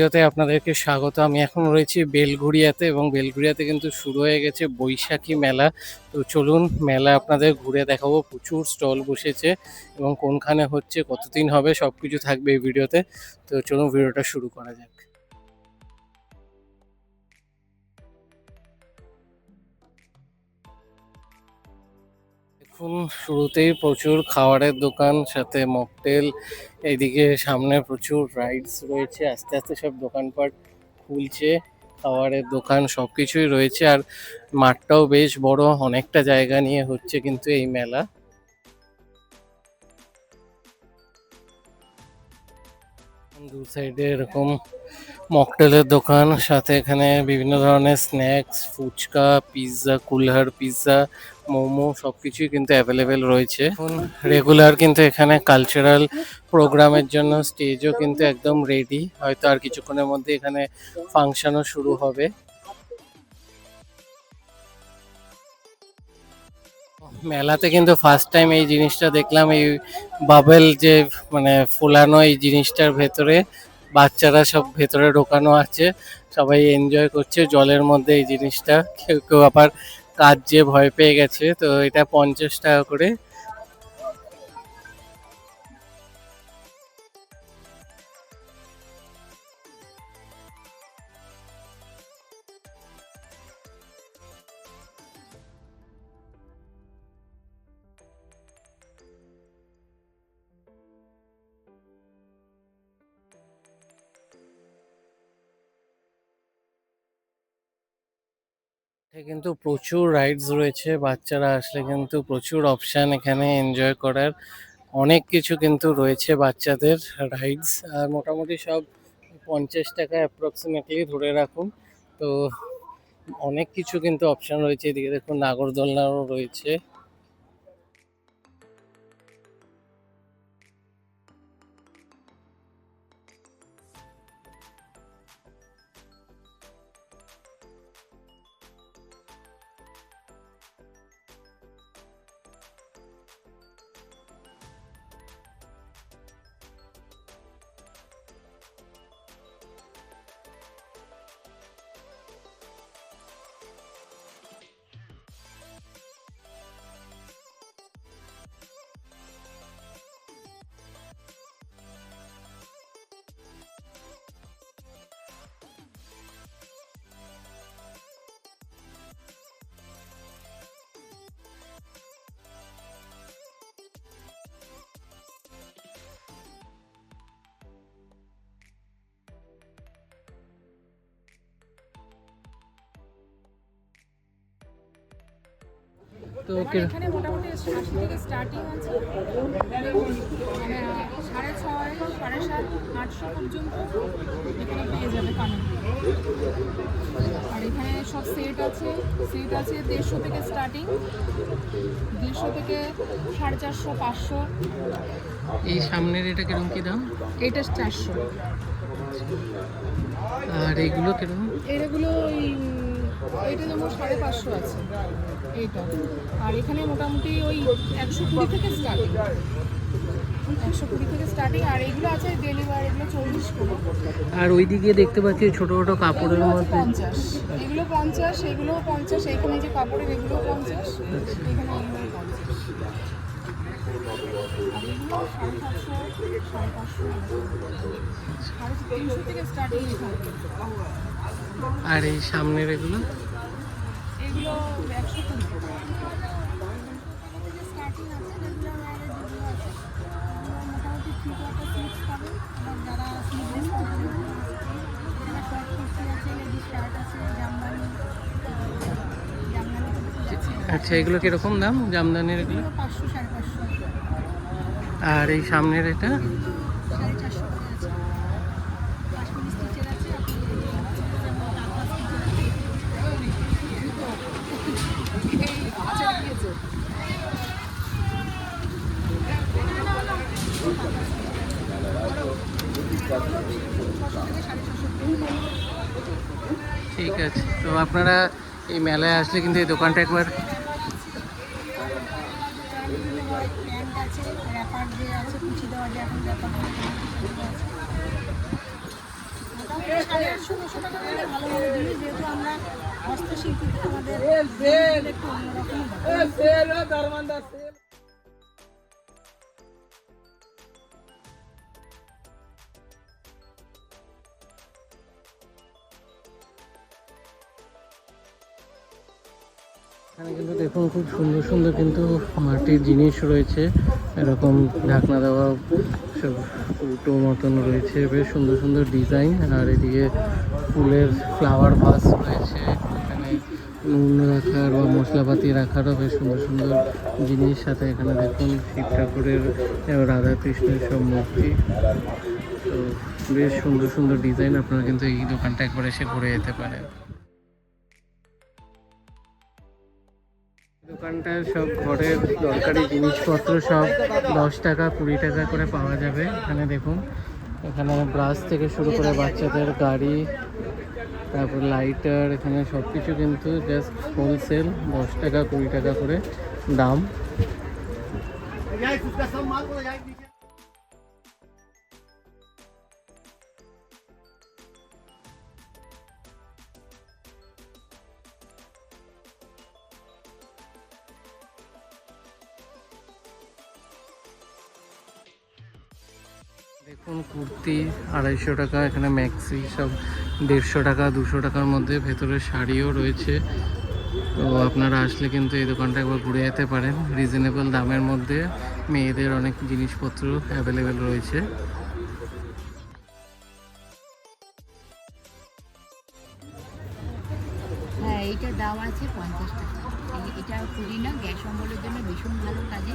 ভিডিওতে আপনাদেরকে স্বাগত। আমি এখন রয়েছি বেলঘড়িয়াতে এবং বেলঘড়িয়াতে কিন্তু শুরু হয়ে গেছে বৈশাখী মেলা। তো চলুন মেলা আপনাদের ঘুরে দেখাবো। প্রচুর স্টল বসেছে এবং কোনখানে হচ্ছে, কতদিন হবে, সবকিছু থাকবে এই ভিডিওতে। তো চলুন ভিডিওটা শুরু করা যাক। দেখুন, শুরুতেই প্রচুর খাবারের দোকান, সাথে মকটেল। এইদিকে সামনে প্রচুর রাইডস রয়েছে, আস্তে আস্তে সব দোকানপাট খুলছে। খাবারের দোকান সবকিছুই রয়েছে, আর মাঠটাও বেশ বড়, অনেকটা জায়গা নিয়ে হচ্ছে কিন্তু এই মেলা। দু সাইডে এরকম মকটেলের দোকান, সাথে এখানে বিভিন্ন ধরনের স্ন্যাক্স, ফুচকা, পিৎজা, কুলহার পিৎজা, মোমো সবকিছুই কিন্তু অ্যাভেলেবেল রয়েছে। এখন রেগুলার কিন্তু এখানে কালচারাল প্রোগ্রামের জন্য স্টেজও কিন্তু একদম রেডি, হয়তো আর কিছুক্ষণের মধ্যে এখানে ফাংশনও শুরু হবে। মেলাতে কিন্তু ফার্স্ট টাইম এই জিনিসটা দেখলাম, এই বাবেল যে মানে ফোলানো এই জিনিসটার ভেতরে বাচ্চারা সব ভেতরে ঢোকানো আছে, সবাই এনজয় করছে জলের মধ্যে এই জিনিসটা। কেউ কেউ আবার কাজ যে ভয় পেয়ে গেছে, তো এটা 50 টাকা করে। এখানে কিন্তু প্রচুর রাইডস রয়েছে, বাচ্চারা আসলে কিন্তু প্রচুর অপশান এখানে এনজয় করার। অনেক কিছু কিন্তু রয়েছে বাচ্চাদের রাইডস, আর মোটামুটি সব 50 টাকা অ্যাপ্রক্সিমেটলি ধরে রাখুন। তো অনেক কিছু কিন্তু অপশান রয়েছে। এদিকে দেখুন নাগরদোলনাও রয়েছে। তো এখানে মোটামুটি ৮০ থেকে স্টার্টিং আছে, মানে ৬৫০, ৭৫০, ৮০০ পর্যন্ত এখানে পেয়ে যাবে কানের। আর এখানে সব সেট আছে ১৫০ থেকে স্টার্টিং, ১৫০ থেকে ৪৫০, ৫০০। এই সামনের এটা কিরকম কি দাম? এটা ৪০০। আর এইগুলো কিরকম? এগুলো ওই এইটা যেমন ৫৫০ আছে এইটা। আর এখানে মোটামুটি ওই ১২০ থেকে স্টার্টিং, ১২০ থেকে স্টার্টিং। আর এগুলো আছে ডেলিভারি, এগুলো ৪০ করে। আর ওইদিকে দেখতে পাচ্ছি ছোট ছোট কাপড়ের এগুলো মধ্যে ৫০, এগুলো ৫০, এগুলোও ৫০। এখানে যে কাপড়ের এগুলো ৫০, এখানে এগুলো ৫০। আর এগুলো ৭৫০, ৫৫০, ৩০০ থেকে স্টার্টিং এখানে। আর এই সামনের এগুলো এগুলো ১২০ স্টার্টিং আছে, রেগুলার ওয়ারের যেগুলো আছে মোটামুটি 3/4 স্লিভস পাবেন। আবার যারা স্লিভলেস পাবেন, এখানে শর্ট কুর্তি আছে, লেডিস শার্ট আছে, জামদানি, আছে। আচ্ছা, এগুলো কিরকম দাম জামদানির এগুলো? ৫০০, ৫৫০। আর এই সামনের এটা? ৪৫০ করে আছে। কাশ্মীরি স্টিচের আছে, আপনি ঠিক আছে। তো আপনারা এই মেলায় আসলে কিন্তু এই দোকানটা একবার প্যান্ট আছে, র্যাপার যে আছে, কুচি দেওয়া যে এখন র্যাপার মোটামুটি 850-900 টাকা করে ভালো ভালো জিনিস, যেহেতু আমরা হস্তশিল্পীতে আমাদের একটু অন্যরকম। এখানে কিন্তু দেখুন খুব সুন্দর সুন্দর কিন্তু মাটির জিনিস রয়েছে, এরকম ঢাকনা দেওয়া সব কৌটো মতন রয়েছে, বেশ সুন্দর সুন্দর ডিজাইন। আর এদিকে ফুলের ফ্লাওয়ার ভাস রয়েছে, এখানে নুন রাখার বা মশলাপাতি রাখারও বেশ সুন্দর সুন্দর জিনিস। সাথে এখানে দেখুন শিব ঠাকুরের রাধা কৃষ্ণের সব মূর্তি, তো বেশ সুন্দর সুন্দর ডিজাইন। আপনারা কিন্তু এই দোকানটা একবার এসে ঘুরে যেতে পারেন। দোকানটায় সব ঘরের দরকারি জিনিসপত্র সব 10 টাকা 20 টাকা করে পাওয়া যাবে। এখানে দেখুন, এখানে ব্রাশ থেকে শুরু করে বাচ্চাদের গাড়ি, তারপর লাইটার, এখানে সব কিছু কিন্তু জাস্ট হোলসেল 10 টাকা 20 টাকা করে দাম। দেখুন কুর্তি 250 টাকা, এখানে ম্যাক্সি সব 150 টাকা 200 টাকার মধ্যে, ভেতরে শাড়িও রয়েছে। তো আপনারা আসলে কিন্তু এই দোকানটা একবার ঘুরে যেতে পারেন, রিজনেবল দামের মধ্যে মেয়েদের অনেক জিনিসপত্র অ্যাভেলেবেল রয়েছে। হ্যাঁ, এইটার দাম আছে 50 টাকা। এটা পুদিনা গ্যাস অম্বলের জন্য ভীষণ ভালো কাজে।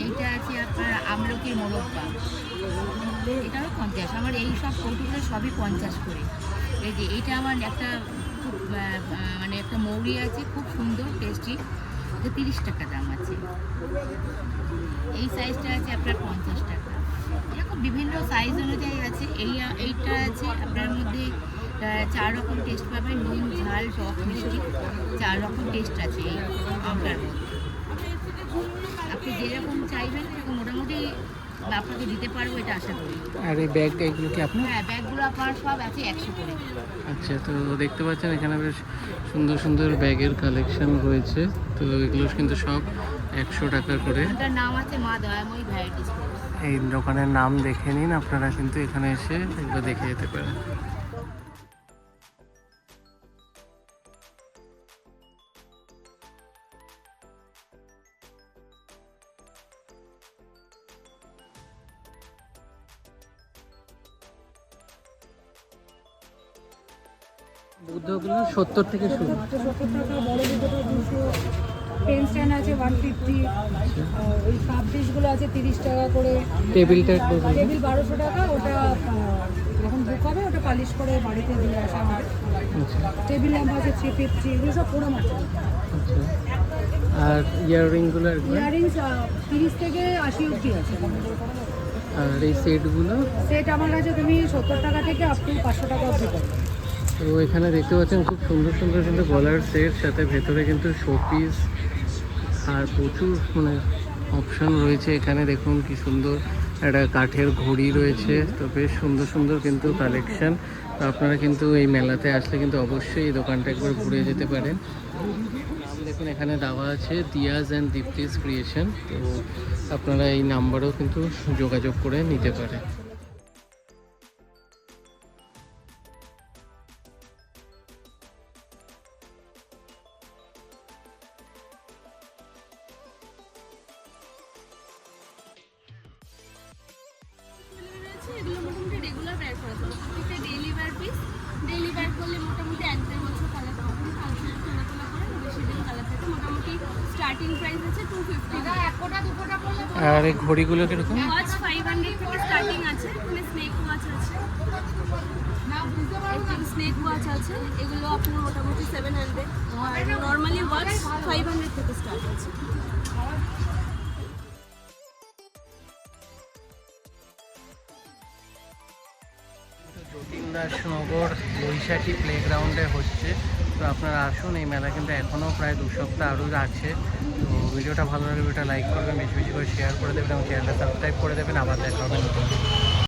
এইটা আছে আপনার আমলকির মোরব্বা, এটাও 50। আমার এই সব কৌটোগুলো সবই 50 করে। এই যে এইটা আমার একটা খুব মানে একটা মৌরি আছে, খুব সুন্দর টেস্টি, এটা 30 টাকা দাম আছে। এই সাইজটা আছে আপনার 50 টাকা। এরকম বিভিন্ন সাইজ অনুযায়ী আছে। এইটা আছে আপনার মধ্যে 4 রকম টেস্ট পাবেন, নুন ঝাল টক মিষ্টি, 4 রকম টেস্ট আছে এই আমটার মধ্যে। আপনি যেরকম চাইবেন সেরকম মোটামুটি আপনাকে দিতে পারবো, এটা আশা করি। আর এই ব্যাগ এগুলো কি আপনার? হ্যাঁ, ব্যাগগুলো আপনার সব আছে 100 করে। আচ্ছা, তো দেখতে পাচ্ছেন এখানে বেশ সুন্দর সুন্দর ব্যাগের কালেকশন রয়েছে। তো এগুলো কিন্তু সব 100 টাকা করে। এটার নাম আছে মা দয়াময়ী ভ্যারাইটি স্টোর। এই দোকানের নাম দেখে নিন, আপনারা কিন্তু এখানে এসে এগুলো দেখে যেতে পারেন। বুদ্ধগুলো 70 থেকে শুরু। 70 টাকা, বড় দুটোটা 200, পেন স্ট্যান্ড আছে 150, ওই কাপ ডিশগুলো আছে 30 টাকা করে। টেবিলটা টেবিল 1200 টাকা, ওটা যখন বুক হবে ওটা পালিশ করে বাড়িতে দিয়ে আসা হবে। আচ্ছা টেবিল ল্যাম্প আছে 350, এগুলো সব পোড়াম আছে। আচ্ছা। আর ইয়াররিংগুলো ইয়াররিংস 30 থেকে 80 অবধি আছে। আর এই সেটগুলো সেট আমার কাছে তুমি 70 টাকা থেকে আপ টু 500 টাকা অবধি পাবে। তো এখানে দেখতে পাচ্ছেন খুব সুন্দর সুন্দর কিন্তু গলার সেট, সাথে ভেতরে কিন্তু শোপিস আর প্রচুর মানে অপশান রয়েছে। এখানে দেখুন কি সুন্দর একটা কাঠের ঘড়ি রয়েছে, তো বেশ সুন্দর সুন্দর কিন্তু কালেকশন। তো আপনারা কিন্তু এই মেলাতে আসলে কিন্তু অবশ্যই এই দোকানটা একবার ঘুরে যেতে পারেন। নাম দেখুন এখানে দেওয়া আছে দিয়াজ অ্যান্ড দীপ্তিস ক্রিয়েশন, তো আপনারা এই নাম্বারেও কিন্তু যোগাযোগ করে নিতে পারেন। এগুলো মোটামুটি রেগুলার ওয়্যার করা যাবে, প্রত্যেকটা daily wear piece. Daily wear করলে মোটামুটি 1-1.5 বছর কালার থাকবে, ফাংশন তোলা তোলা করে বেশি দিন কালার থাকে। মোটামুটি স্টার্টিং প্রাইস আছে 250 টাকা। আর এই ঘড়িগুলো কিরকম? ওয়াচ 500 থেকে স্টার্টিং আছে। এখানে স্নেক ওয়াচ আছে, স্নেক ওয়াচ আছে, এগুলো আপনার মোটামুটি 700। আর নর্মালি ওয়াচ 500 থেকে স্টার্ট আছে। দাসনগর বৈশাখী প্লেগ্রাউন্ডে হচ্ছে, তো আপনারা আসুন। এই মেলা কিন্তু এখনও প্রায় 2 সপ্তাহ আরও আছে। তো ভিডিওটা ভালো লাগলে ভিডিওটা লাইক করবেন, বেশি বেশি করে শেয়ার করে দেবেন এবং চ্যানেলটা সাবস্ক্রাইব করে দেবেন। আবার দেখা হবে নতুন।